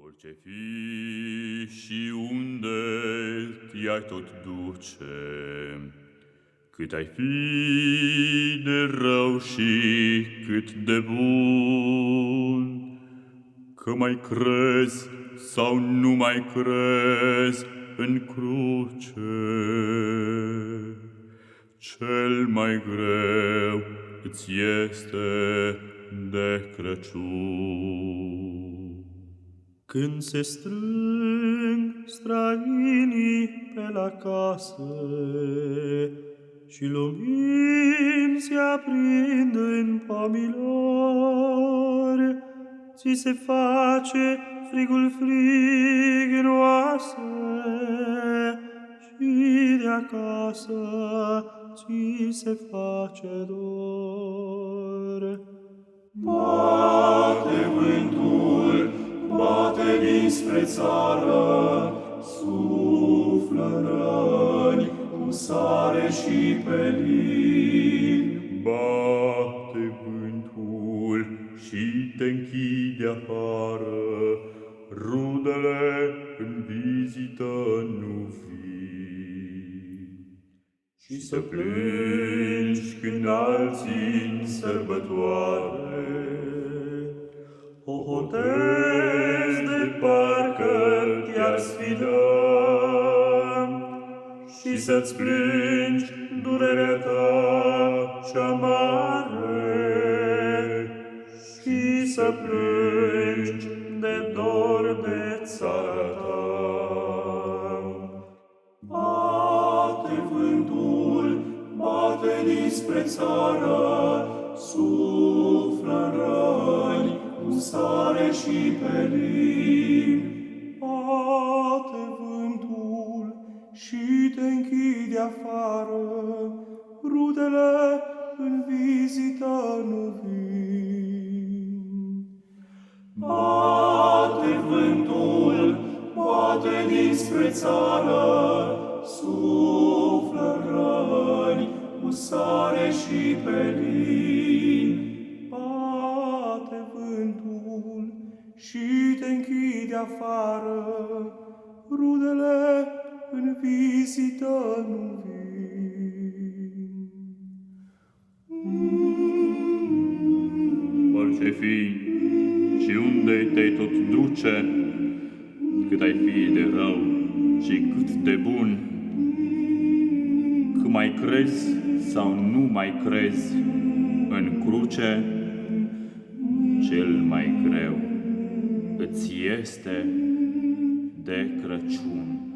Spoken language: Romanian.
Orice fi și unde te-ai tot duce, cât ai fi de rău și cât de bun, că mai crezi sau nu mai crezi în cruce, cel mai greu îți este de Crăciun. Când se strâng străinii pe la casă și lumini se aprind în pomilor, ți se face frigul frig în oase și de acasă ți se face dor. Bate vântul, bate dinspre țară, suflă răni cu sare și pelin. Bate vântul și te închide afară, rudele în vizită nu vin. Și să plângi când alții în sărbătoare, hohotezi de parcă te-ar sfida, și să-ți plângi durerea ta cea mare, și să plângi de dor de țara ta. Bate vântul, bate dinspre țară, suflă răni cu sare și pelin. Bate vântul și te închide afară, rudele în vizită nu vin. Bate vântul, bate dinspre țară, suflă răni cu sare și pelin. Bate vântul și te închide afară, rudele în vizită nu vin. Orice fi și unde te-ai tot duce, cât ai fi de rău și cât de bun, că mai crezi sau nu mai crezi în cruce, cel mai greu îți este de Crăciun.